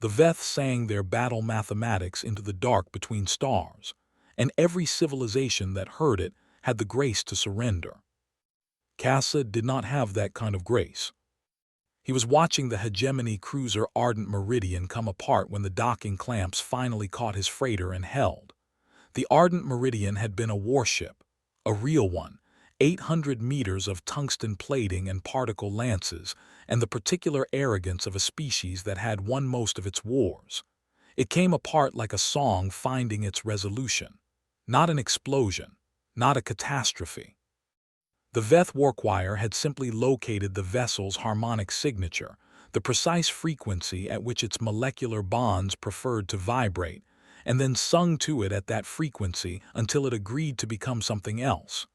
The Veth sang their battle mathematics into the dark between stars, and every civilization that heard it had the grace to surrender. Kased did not have that kind of grace. He was watching the hegemony cruiser Ardent Meridian come apart when the docking clamps finally caught his freighter and held. The Ardent Meridian had been a warship, a real one, 800 meters of tungsten plating and particle lances, and the particular arrogance of a species that had won most of its wars. It came apart like a song finding its resolution. Not an explosion, not a catastrophe. The Veth Warchoir had simply located the vessel's harmonic signature, the precise frequency at which its molecular bonds preferred to vibrate, and then sung to it at that frequency until it agreed to become something else.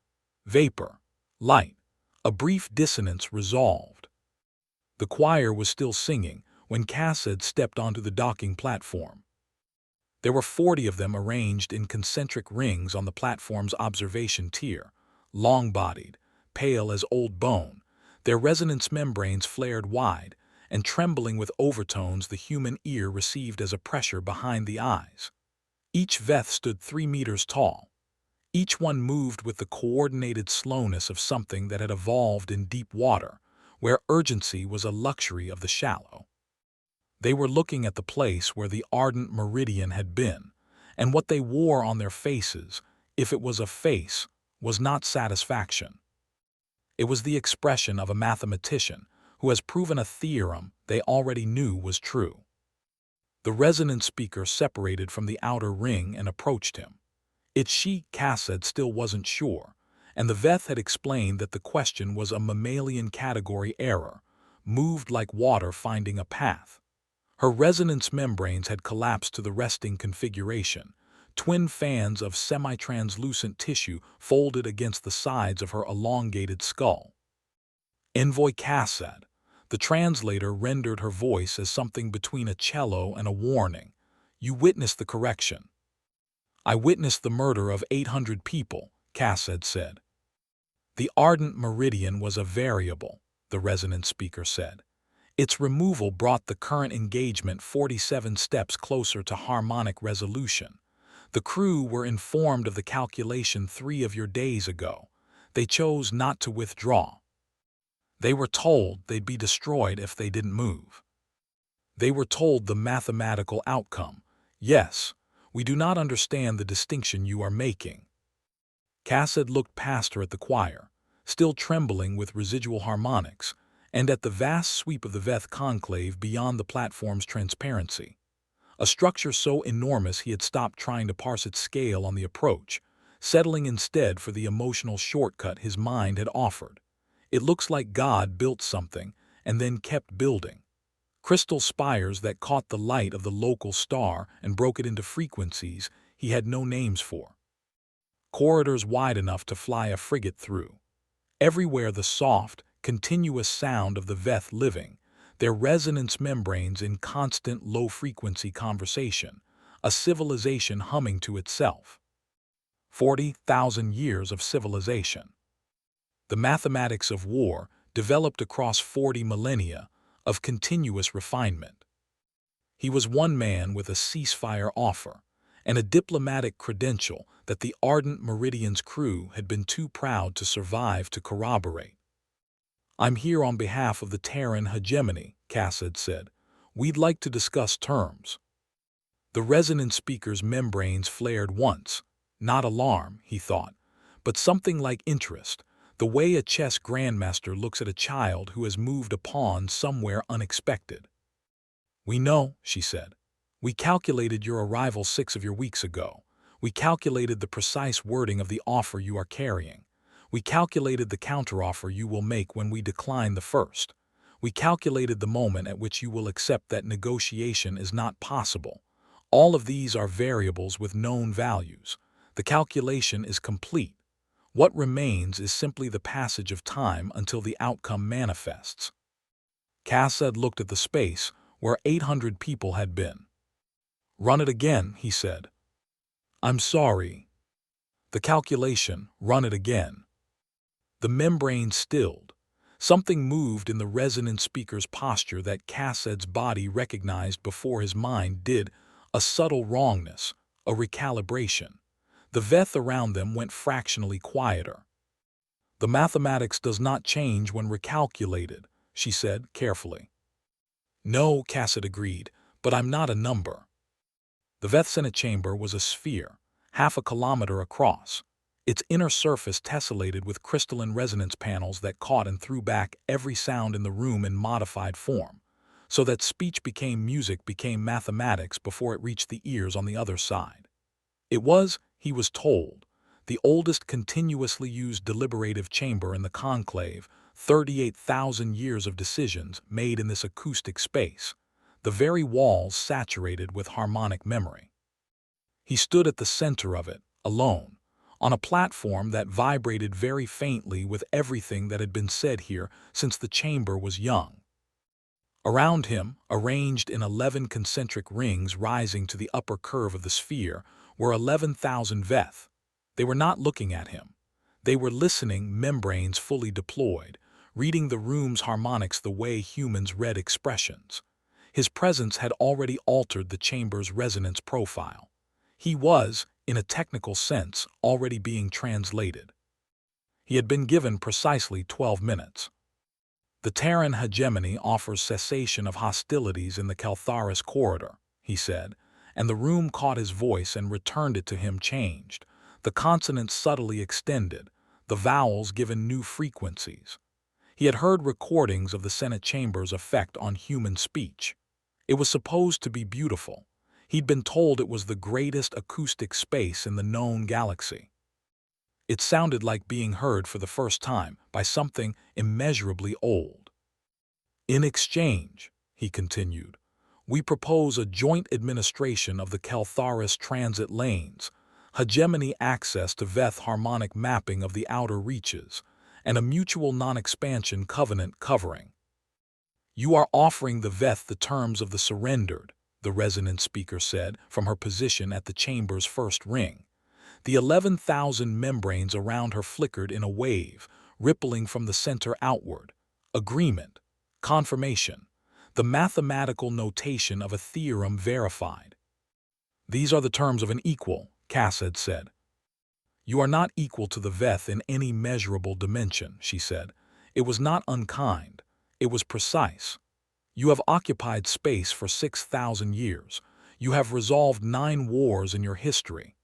Vapor, light, a brief dissonance resolved. The choir was still singing when Kased stepped onto the docking platform. There were 40 of them arranged in concentric rings on the platform's observation tier, long-bodied, pale as old bone, their resonance membranes flared wide, and trembling with overtones the human ear received as a pressure behind the eyes. Each Veth stood 3 meters tall. Each one moved with the coordinated slowness of something that had evolved in deep water, where urgency was a luxury of the shallow. They were looking at the place where the Ardent Meridian had been, and what they wore on their faces, if it was a face, was not satisfaction. It was the expression of a mathematician who has proven a theorem they already knew was true. The resonance speaker separated from the outer ring and approached him. It's she, Kased still wasn't sure, and the Veth had explained that the question was a mammalian category error, moved like water finding a path. Her resonance membranes had collapsed to the resting configuration, twin fans of semi-translucent tissue folded against the sides of her elongated skull. Envoy Kased, the translator rendered her voice as something between a cello and a warning. You witnessed the correction. I witnessed the murder of 800 people, Kased said. The Ardent Meridian was a variable, the resonance speaker said. Its removal brought the current engagement 47 steps closer to harmonic resolution. The crew were informed of the calculation 3 of your days ago. They chose not to withdraw. They were told they'd be destroyed if they didn't move. They were told the mathematical outcome. Yes, we do not understand the distinction you are making. Kased looked past her at the choir, still trembling with residual harmonics, and at the vast sweep of the Veth conclave beyond the platform's transparency. A structure so enormous he had stopped trying to parse its scale on the approach, settling instead for the emotional shortcut his mind had offered. It looks like God built something and then kept building. Crystal spires that caught the light of the local star and broke it into frequencies he had no names for. Corridors wide enough to fly a frigate through. Everywhere the soft, continuous sound of the Veth living, their resonance membranes in constant low-frequency conversation, a civilization humming to itself. 40,000 years of civilization. The mathematics of war developed across 40 millennia of continuous refinement. He was one man with a ceasefire offer and a diplomatic credential that the Ardent Meridian's crew had been too proud to survive to corroborate. I'm here on behalf of the Terran hegemony, Kased said. We'd like to discuss terms. The resonance speaker's membranes flared once. Not alarm, he thought, but something like interest, the way a chess grandmaster looks at a child who has moved a pawn somewhere unexpected. We know, she said. We calculated your arrival 6 of your weeks ago. We calculated the precise wording of the offer you are carrying. We calculated the counteroffer you will make when we decline the first. We calculated the moment at which you will accept that negotiation is not possible. All of these are variables with known values. The calculation is complete. What remains is simply the passage of time until the outcome manifests. Kased looked at the space where 800 people had been. Run it again, he said. I'm sorry. The calculation, run it again. The membrane stilled. Something moved in the resonant speaker's posture that Cassad's body recognized before his mind did, a subtle wrongness, a recalibration. The Veth around them went fractionally quieter. "The mathematics does not change when recalculated," she said carefully. "No," Cassad agreed, "but I'm not a number." The Veth Senate chamber was a sphere, half a kilometer across, its inner surface tessellated with crystalline resonance panels that caught and threw back every sound in the room in modified form, so that speech became music, became mathematics before it reached the ears on the other side. It was, he was told, the oldest continuously used deliberative chamber in the conclave, 38,000 years of decisions made in this acoustic space, the very walls saturated with harmonic memory. He stood at the center of it, alone, on a platform that vibrated very faintly with everything that had been said here since the chamber was young. Around him, arranged in 11 concentric rings rising to the upper curve of the sphere, were 11,000 Veth. They were not looking at him. They were listening, membranes fully deployed, reading the room's harmonics the way humans read expressions. His presence had already altered the chamber's resonance profile. He was, in a technical sense, already being translated. He had been given precisely 12 minutes. "The Terran hegemony offers cessation of hostilities in the Keltharis corridor," he said, and the room caught his voice and returned it to him changed. The consonants subtly extended, the vowels given new frequencies. He had heard recordings of the Senate chamber's effect on human speech. It was supposed to be beautiful. He'd been told it was the greatest acoustic space in the known galaxy. It sounded like being heard for the first time by something immeasurably old. "In exchange," he continued, "we propose a joint administration of the Keltharis transit lanes, hegemony access to Veth harmonic mapping of the outer reaches, and a mutual non-expansion covenant covering. You are offering the Veth the terms of the surrendered," the resonant speaker said from her position at the chamber's first ring. The 11,000 membranes around her flickered in a wave, rippling from the center outward. Agreement. Confirmation. The mathematical notation of a theorem verified. "These are the terms of an equal," Cassad said. "You are not equal to the Veth in any measurable dimension," she said. It was not unkind. It was precise. "You have occupied space for 6,000 years. You have resolved 9 wars in your history.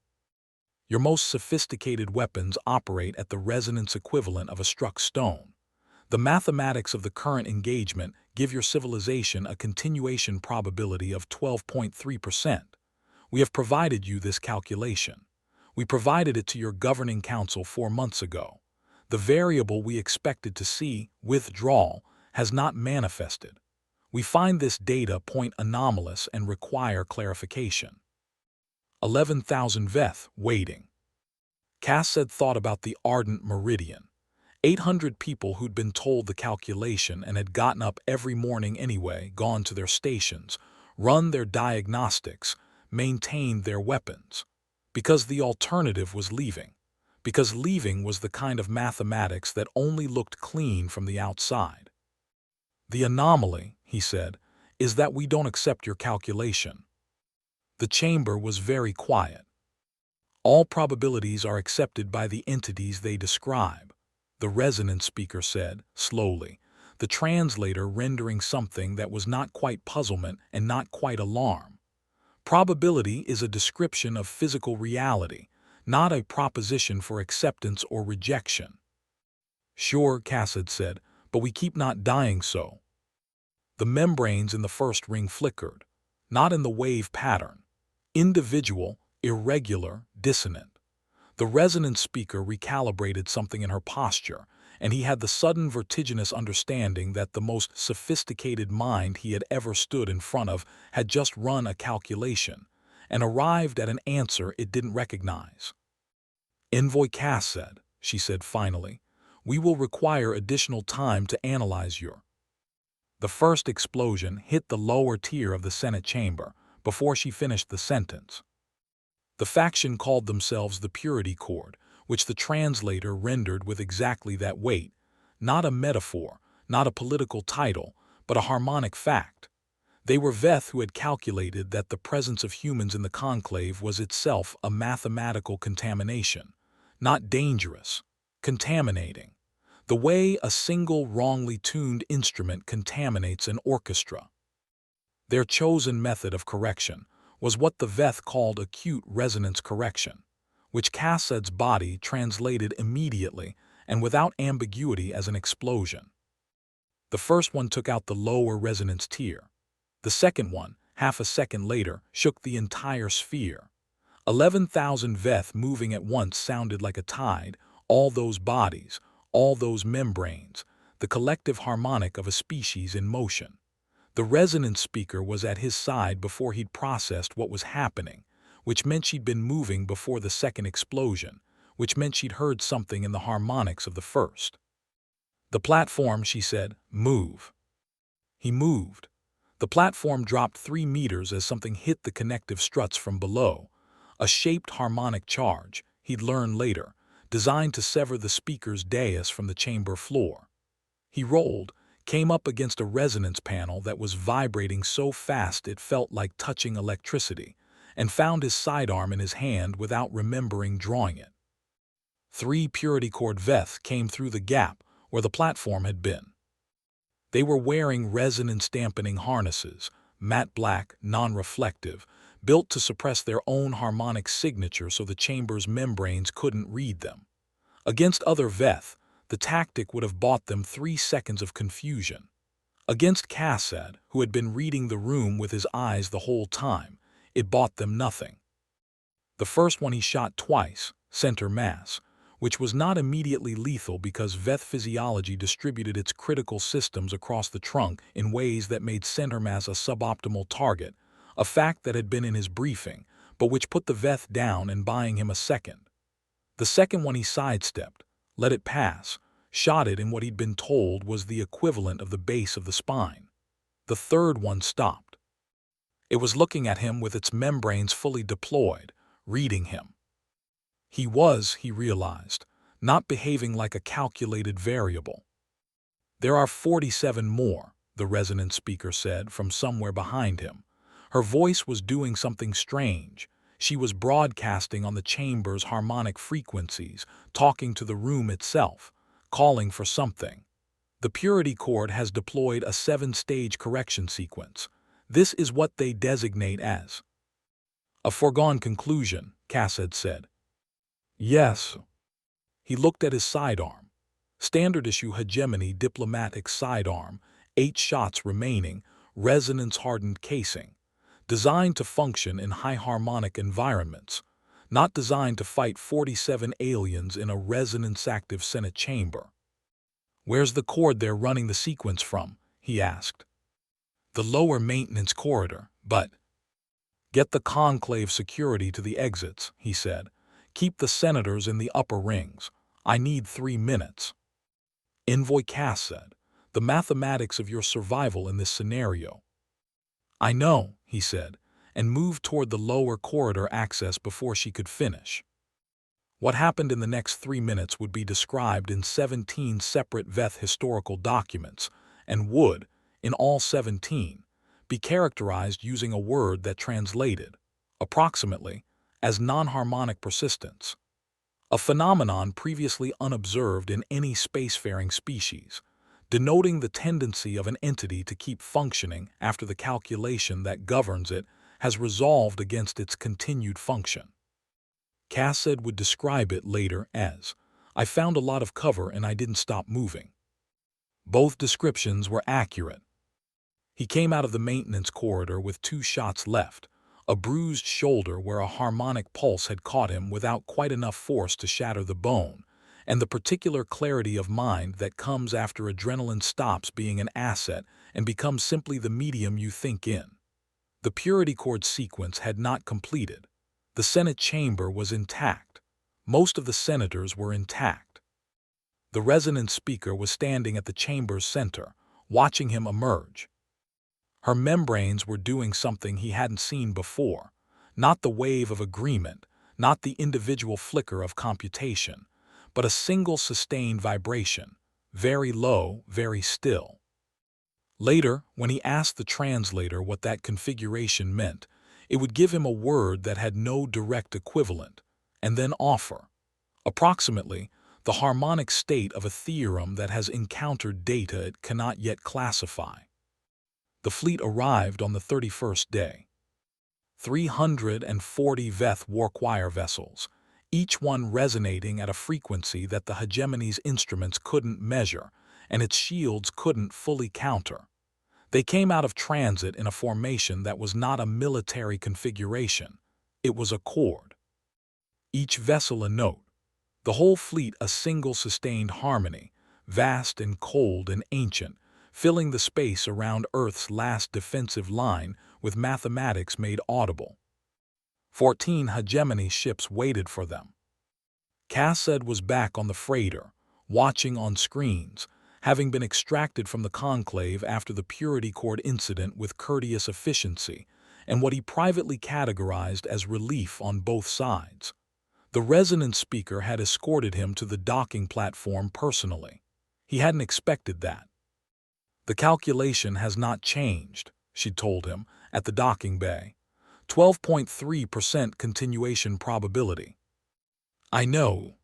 Your most sophisticated weapons operate at the resonance equivalent of a struck stone. The mathematics of the current engagement give your civilization a continuation probability of 12.3%. We have provided you this calculation. We provided it to your governing council 4 months ago. The variable we expected to see, withdrawal, has not manifested. We find this data point anomalous and require clarification." 11,000 Veth, waiting. Cassad thought about the ardent meridian. 800 people who'd been told the calculation and had gotten up every morning anyway, gone to their stations, run their diagnostics, maintained their weapons. Because the alternative was leaving. Because leaving was the kind of mathematics that only looked clean from the outside. "The anomaly," he said, "is that we don't accept your calculation." The chamber was very quiet. "All probabilities are accepted by the entities they describe," the resonant speaker said, slowly, the translator rendering something that was not quite puzzlement and not quite alarm. "Probability is a description of physical reality, not a proposition for acceptance or rejection." "Sure," Cassad said, "but we keep not dying so." The membranes in the first ring flickered, not in the wave pattern. Individual, irregular, dissonant. The resonant speaker recalibrated something in her posture, and he had the sudden vertiginous understanding that the most sophisticated mind he had ever stood in front of had just run a calculation and arrived at an answer it didn't recognize. "Envoy Cassad," she said finally, "we will require additional time to analyze your—" The first explosion hit the lower tier of the Senate chamber before she finished the sentence. The faction called themselves the Purity Chord, which the translator rendered with exactly that weight, not a metaphor, not a political title, but a harmonic fact. They were Veth who had calculated that the presence of humans in the conclave was itself a mathematical contamination, not dangerous, contaminating, the way a single wrongly tuned instrument contaminates an orchestra. Their chosen method of correction was what the Veth called acute resonance correction, which Kassad's body translated immediately and without ambiguity as an explosion. The first one took out the lower resonance tier. The second one, half a second later, shook the entire sphere. 11,000 Veth moving at once sounded like a tide, all those bodies, all those membranes, the collective harmonic of a species in motion. The resonance speaker was at his side before he'd processed what was happening, which meant she'd been moving before the second explosion, which meant she'd heard something in the harmonics of the first. "The platform," she said, "move." He moved. The platform dropped 3 meters as something hit the connective struts from below, a shaped harmonic charge, he'd learn later, designed to sever the speaker's dais from the chamber floor. He rolled, came up against a resonance panel that was vibrating so fast it felt like touching electricity, and found his sidearm in his hand without remembering drawing it. 3 purity cord Veth came through the gap where the platform had been. They were wearing resonance-dampening harnesses, matte black, non-reflective, built to suppress their own harmonic signature so the chamber's membranes couldn't read them. Against other Veth, the tactic would have bought them 3 seconds of confusion. Against Kassad, who had been reading the room with his eyes the whole time, it bought them nothing. The first one he shot twice, center mass, which was not immediately lethal because Veth physiology distributed its critical systems across the trunk in ways that made center mass a suboptimal target, a fact that had been in his briefing, but which put the Veth down and buying him a second. The second one he sidestepped, let it pass, shot it in what he'd been told was the equivalent of the base of the spine. The third one stopped. It was looking at him with its membranes fully deployed, reading him. He was, he realized, not behaving like a calculated variable. "There are 47 more," the resonance speaker said from somewhere behind him. Her voice was doing something strange. She was broadcasting on the chamber's harmonic frequencies, talking to the room itself, calling for something. "The purity cord has deployed a 7-stage correction sequence. This is what they designate as." "A foregone conclusion," Kassad said. "Yes." He looked at his sidearm. Standard issue hegemony diplomatic sidearm, 8 shots remaining, resonance-hardened casing. Designed to function in high harmonic environments, not designed to fight 47 aliens in a resonance-active Senate chamber. "Where's the cord they're running the sequence from?" he asked. "The lower maintenance corridor, but—" "Get the conclave security to the exits," he said. "Keep the senators in the upper rings. I need 3 minutes. Envoy Kassad, the mathematics of your survival in this scenario." "I know," he said, and moved toward the lower corridor access before she could finish. What happened in the next 3 minutes would be described in 17 separate Veth historical documents, and would, in all 17, be characterized using a word that translated, approximately, as non-harmonic persistence, a phenomenon previously unobserved in any spacefaring species, denoting the tendency of an entity to keep functioning after the calculation that governs it has resolved against its continued function. Kassad would describe it later as, "I found a lot of cover and I didn't stop moving." Both descriptions were accurate. He came out of the maintenance corridor with 2 shots left, a bruised shoulder where a harmonic pulse had caught him without quite enough force to shatter the bone, and the particular clarity of mind that comes after adrenaline stops being an asset and becomes simply the medium you think in. The purity cord sequence had not completed. The Senate chamber was intact. Most of the senators were intact. The resonance speaker was standing at the chamber's center, watching him emerge. Her membranes were doing something he hadn't seen before, not the wave of agreement, not the individual flicker of computation, but a single sustained vibration, very low, very still. Later, when he asked the translator what that configuration meant, it would give him a word that had no direct equivalent, and then offer, approximately, the harmonic state of a theorem that has encountered data it cannot yet classify. The fleet arrived on the 31st day. 340 Veth war choir vessels, each one resonating at a frequency that the hegemony's instruments couldn't measure and its shields couldn't fully counter. They came out of transit in a formation that was not a military configuration. It was a chord. Each vessel a note, the whole fleet a single sustained harmony, vast and cold and ancient, filling the space around Earth's last defensive line with mathematics made audible. 14 hegemony ships waited for them. Cassad was back on the freighter, watching on screens, having been extracted from the conclave after the Purity Cord incident with courteous efficiency and what he privately categorized as relief on both sides. The resonance speaker had escorted him to the docking platform personally. He hadn't expected that. "The calculation has not changed," she told him, at the docking bay. 12.3% continuation probability. "I know.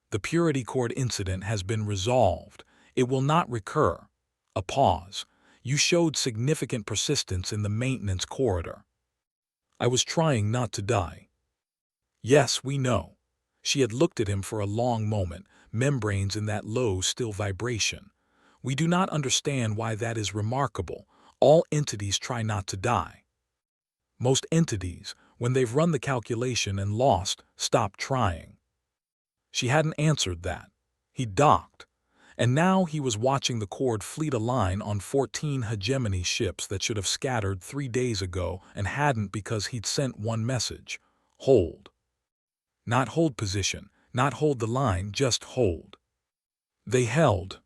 The Purity Cord incident has been resolved. It will not recur." A pause. "You showed significant persistence in the maintenance corridor." "I was trying not to die." "Yes, we know." She had looked at him for a long moment, membranes in that low, still vibration. "We do not understand why that is remarkable. All entities try not to die. Most entities, when they've run the calculation and lost, stop trying." She hadn't answered that. He docked. And now he was watching the Cord fleet align on 14 hegemony ships that should have scattered 3 days ago and hadn't because he'd sent one message: hold. Not hold position, not hold the line, just hold. They held.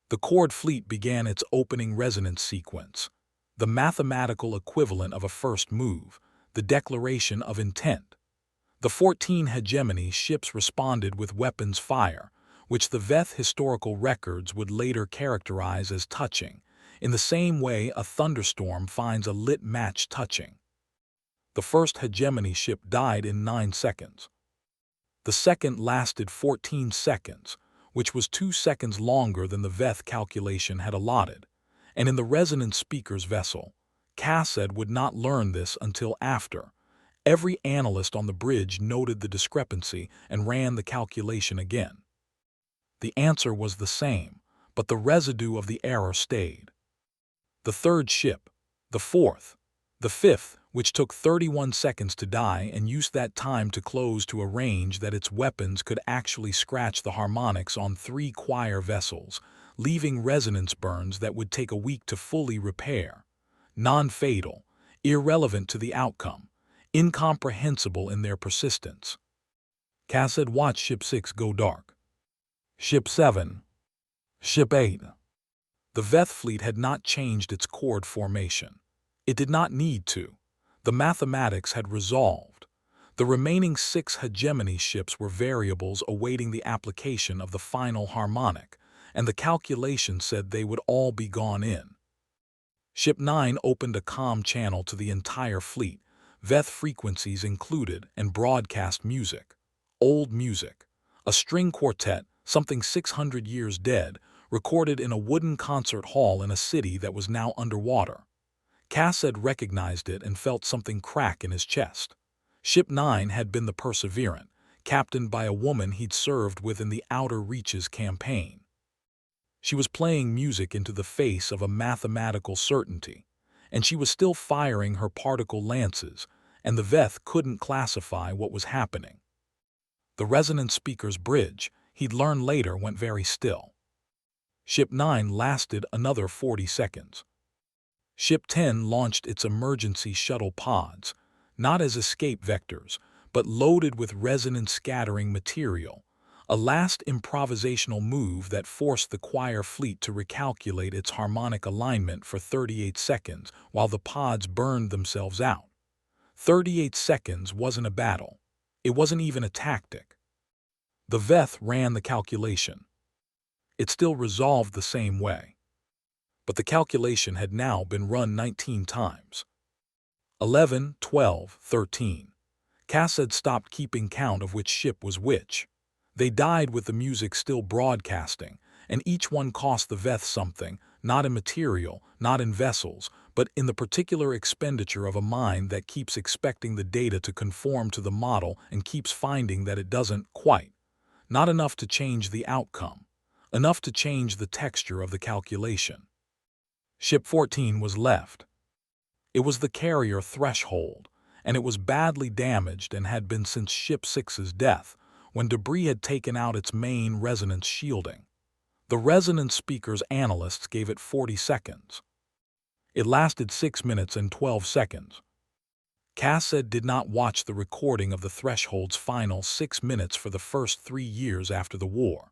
The Cord fleet began its opening resonance sequence, the mathematical equivalent of a first move, the declaration of intent. The 14 hegemony ships responded with weapons fire, which the Veth historical records would later characterize as touching, in the same way a thunderstorm finds a lit match touching. The first hegemony ship died in 9 seconds. The second lasted 14 seconds, which was 2 seconds longer than the Veth calculation had allotted, and in the resonance speaker's vessel, Cassad would not learn this until after. Every analyst on the bridge noted the discrepancy and ran the calculation again. The answer was the same, but the residue of the error stayed. The third ship, the fourth, the fifth, which took 31 seconds to die and used that time to close to a range that its weapons could actually scratch the harmonics on 3 choir vessels, leaving resonance burns that would take a week to fully repair. Non-fatal, irrelevant to the outcome, incomprehensible in their persistence. Cassad watched Ship 6 go dark. Ship 7. Ship 8. The Veth fleet had not changed its chord formation. It did not need to. The mathematics had resolved. The remaining 6 hegemony ships were variables awaiting the application of the final harmonic, and the calculation said they would all be gone in. Ship 9 opened a comm channel to the entire fleet, Veth frequencies included, and broadcast music. Old music. A string quartet, something 600 years dead, recorded in a wooden concert hall in a city that was now underwater. Cassad recognized it and felt something crack in his chest. Ship 9 had been the Perseverant, captained by a woman he'd served with in the Outer Reaches campaign. She was playing music into the face of a mathematical certainty, and she was still firing her particle lances, and the Veth couldn't classify what was happening. The resonance speaker's bridge, he'd learn later, went very still. Ship 9 lasted another 40 seconds. Ship 10 launched its emergency shuttle pods, not as escape vectors, but loaded with resonance-scattering material, a last improvisational move that forced the choir fleet to recalculate its harmonic alignment for 38 seconds while the pods burned themselves out. 38 seconds wasn't a battle. It wasn't even a tactic. The Veth ran the calculation. It still resolved the same way. But the calculation had now been run 19 times. 11, 12, 13. Cass had stopped keeping count of which ship was which. They died with the music still broadcasting, and each one cost the Veth something, not in material, not in vessels, but in the particular expenditure of a mind that keeps expecting the data to conform to the model and keeps finding that it doesn't quite. Not enough to change the outcome. Enough to change the texture of the calculation. Ship 14 was left. It was the carrier Threshold, and it was badly damaged and had been since Ship 6's death, when debris had taken out its main resonance shielding. The resonance speaker's analysts gave it 40 seconds. It lasted 6 minutes and 12 seconds. Cassad did not watch the recording of the Threshold's final 6 minutes for the first 3 years after the war.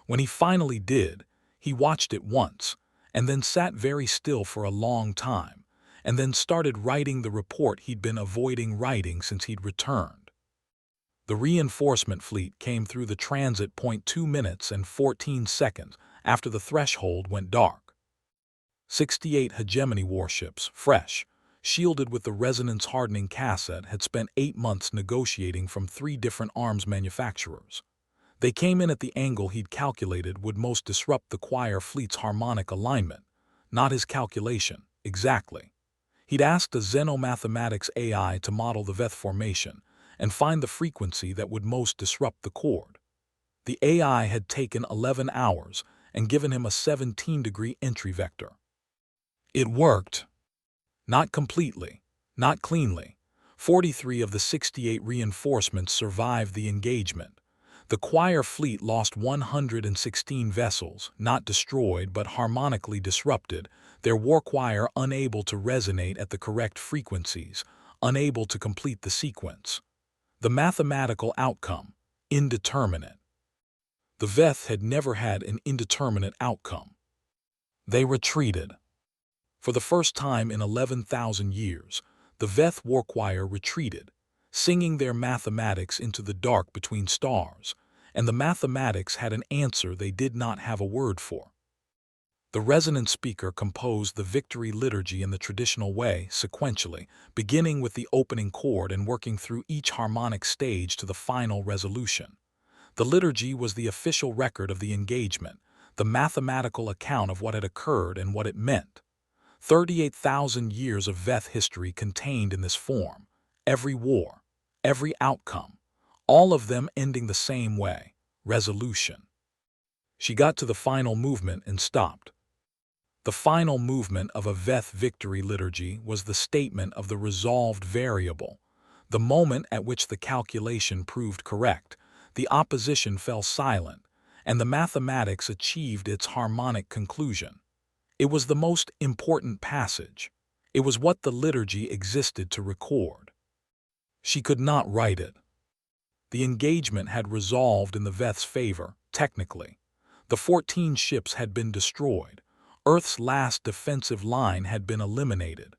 When he finally did, he watched it once, and then sat very still for a long time, and then started writing the report he'd been avoiding writing since he'd returned. The reinforcement fleet came through the transit point 2 minutes and 14 seconds after the Threshold went dark. 68 hegemony warships, fresh, shielded with the resonance-hardening cassette, had spent 8 months negotiating from 3 different arms manufacturers. They came in at the angle he'd calculated would most disrupt the Choir fleet's harmonic alignment, not his calculation, exactly. He'd asked a xenomathematics AI to model the Veth formation and find the frequency that would most disrupt the chord. The AI had taken 11 hours and given him a 17-degree entry vector. It worked. Not completely, not cleanly. 43 of the 68 reinforcements survived the engagement. The Choir fleet lost 116 vessels, not destroyed but harmonically disrupted, their war choir unable to resonate at the correct frequencies, unable to complete the sequence. The mathematical outcome, indeterminate. The Veth had never had an indeterminate outcome. They retreated. For the first time in 11,000 years, the Veth war choir retreated, singing their mathematics into the dark between stars, and the mathematics had an answer they did not have a word for. The resonance speaker composed the victory liturgy in the traditional way, sequentially, beginning with the opening chord and working through each harmonic stage to the final resolution. The liturgy was the official record of the engagement, the mathematical account of what had occurred and what it meant. 38,000 years of Veth history contained in this form, every war, every outcome, all of them ending the same way, resolution. She got to the final movement and stopped. The final movement of a Veth victory liturgy was the statement of the resolved variable, the moment at which the calculation proved correct, the opposition fell silent, and the mathematics achieved its harmonic conclusion. It was the most important passage. It was what the liturgy existed to record. She could not write it. The engagement had resolved in the Veth's favor, technically. The 14 ships had been destroyed. Earth's last defensive line had been eliminated.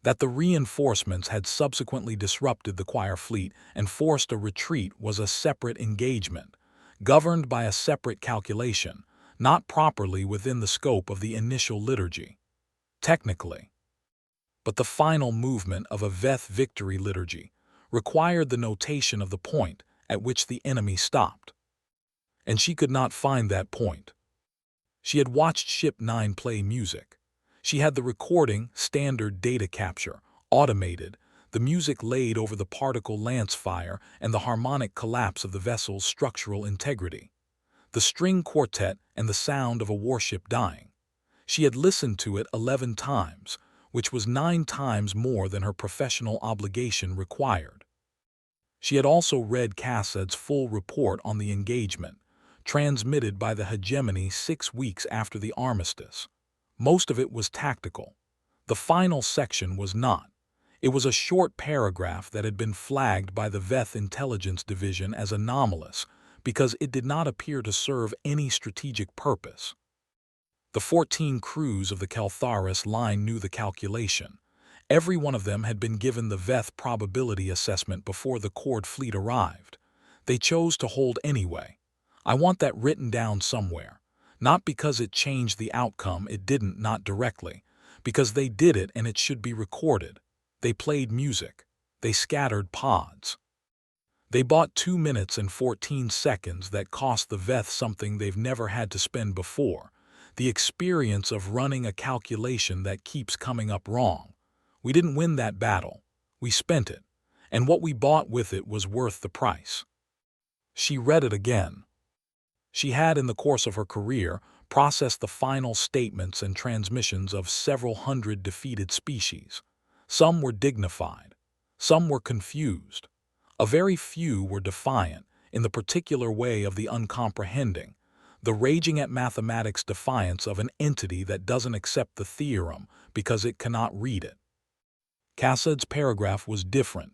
That the reinforcements had subsequently disrupted the Choir fleet and forced a retreat was a separate engagement, governed by a separate calculation, not properly within the scope of the initial liturgy. Technically. But the final movement of a Veth victory liturgy required the notation of the point at which the enemy stopped. And she could not find that point. She had watched Ship 9 play music. She had the recording, standard data capture, automated, the music laid over the particle lance fire and the harmonic collapse of the vessel's structural integrity. The string quartet and the sound of a warship dying. She had listened to it 11 times, which was 9 times more than her professional obligation required. She had also read Cassad's full report on the engagement, transmitted by the hegemony 6 weeks after the armistice. Most of it was tactical. The final section was not. It was a short paragraph that had been flagged by the Veth Intelligence Division as anomalous because it did not appear to serve any strategic purpose. The 14 crews of the Keltharis line knew the calculation. Every one of them had been given the Veth probability assessment before the Chord fleet arrived. They chose to hold anyway. I want that written down somewhere. Not because it changed the outcome, it didn't, not directly. Because they did it and it should be recorded. They played music. They scattered pods. They bought 2 minutes and 14 seconds that cost the Veth something they've never had to spend before. The experience of running a calculation that keeps coming up wrong. We didn't win that battle. We spent it. And what we bought with it was worth the price. She read it again. She had, in the course of her career, processed the final statements and transmissions of several hundred defeated species. Some were dignified. Some were confused. A very few were defiant, in the particular way of the uncomprehending, the raging at mathematics defiance of an entity that doesn't accept the theorem because it cannot read it. Cassad's paragraph was different.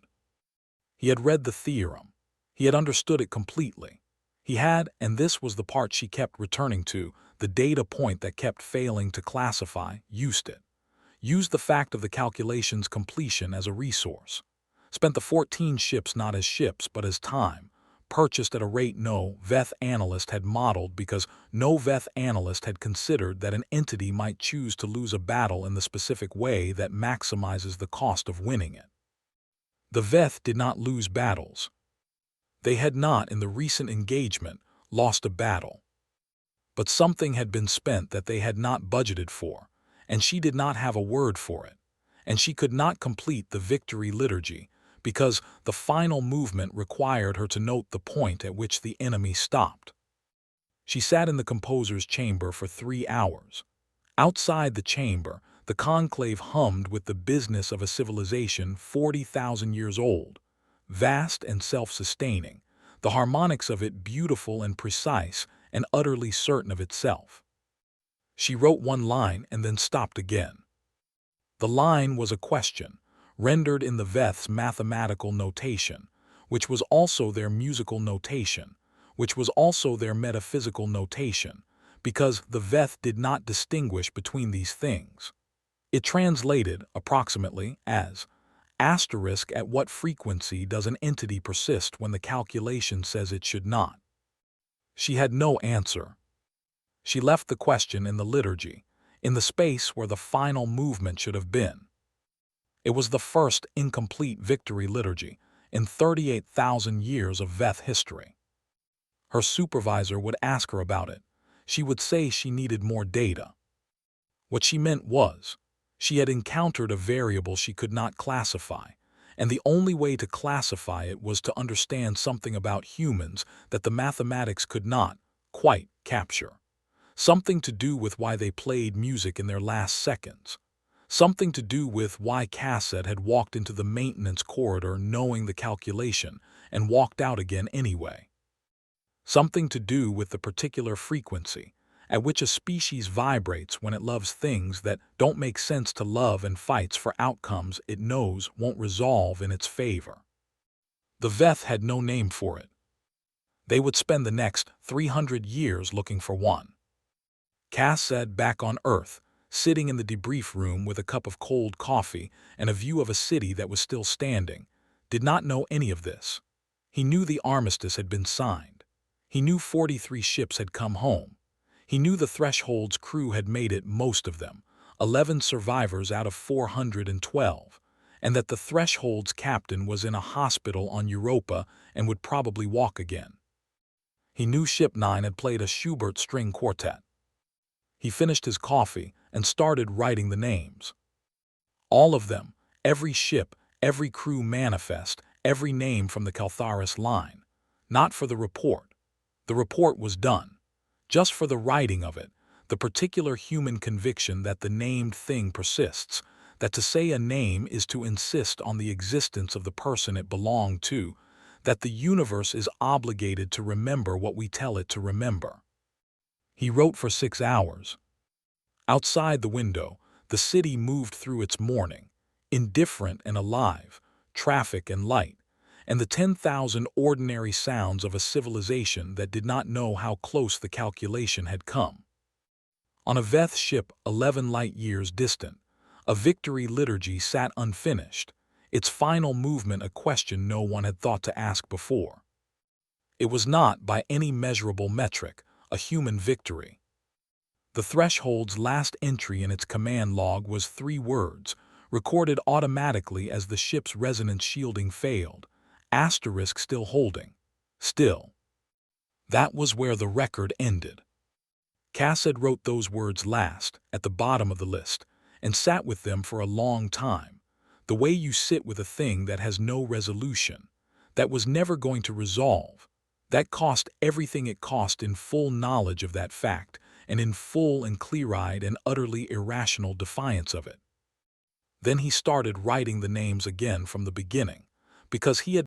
He had read the theorem. He had understood it completely. He had, and this was the part she kept returning to, the data point that kept failing to classify, used it. Used the fact of the calculation's completion as a resource. Spent the 14 ships not as ships but as time, purchased at a rate no Veth analyst had modeled because no Veth analyst had considered that an entity might choose to lose a battle in the specific way that maximizes the cost of winning it. The Veth did not lose battles. They had not, in the recent engagement, lost a battle. But something had been spent that they had not budgeted for, and she did not have a word for it, and she could not complete the victory liturgy, because the final movement required her to note the point at which the enemy stopped. She sat in the composer's chamber for 3 hours. Outside the chamber, the conclave hummed with the business of a civilization 40,000 years old, vast and self-sustaining, the harmonics of it beautiful and precise and utterly certain of itself. She wrote one line and then stopped again. The line was a question, rendered in the Veth's mathematical notation, which was also their musical notation, which was also their metaphysical notation, because the Veth did not distinguish between these things. It translated, approximately, as, asterisk, at what frequency does an entity persist when the calculation says it should not? She had no answer. She left the question in the liturgy, in the space where the final movement should have been. It was the first incomplete victory liturgy in 38,000 years of Veth history. Her supervisor would ask her about it. She would say she needed more data. What she meant was, she had encountered a variable she could not classify, and the only way to classify it was to understand something about humans that the mathematics could not quite capture. Something to do with why they played music in their last seconds. Something to do with why Cassette had walked into the maintenance corridor knowing the calculation and walked out again anyway. Something to do with the particular frequency at which a species vibrates when it loves things that don't make sense to love and fights for outcomes it knows won't resolve in its favor. The Veth had no name for it. They would spend the next 300 years looking for one. Cass said, back on Earth, sitting in the debrief room with a cup of cold coffee and a view of a city that was still standing, did not know any of this. He knew the armistice had been signed. He knew 43 ships had come home. He knew the Threshold's crew had made it, most of them, 11 survivors out of 412, and that the Threshold's captain was in a hospital on Europa and would probably walk again. He knew Ship 9 had played a Schubert string quartet. He finished his coffee and started writing the names. All of them, every ship, every crew manifest, every name from the Caltharis line. Not for the report. The report was done. Just for the writing of it, the particular human conviction that the named thing persists, that to say a name is to insist on the existence of the person it belonged to, that the universe is obligated to remember what we tell it to remember. He wrote for 6 hours. Outside the window, the city moved through its morning, indifferent and alive, traffic and light, and the 10,000 ordinary sounds of a civilization that did not know how close the calculation had come. On a Veth ship 11 light-years distant, a victory liturgy sat unfinished, its final movement a question no one had thought to ask before. It was not, by any measurable metric, a human victory. The threshold's last entry in its command log was 3 words, recorded automatically as the ship's resonance shielding failed, asterisk still holding. Still. That was where the record ended. Cassad wrote those words last, at the bottom of the list, and sat with them for a long time, the way you sit with a thing that has no resolution, that was never going to resolve, that cost everything it cost in full knowledge of that fact, and in full and clear-eyed and utterly irrational defiance of it. Then he started writing the names again from the beginning, because he had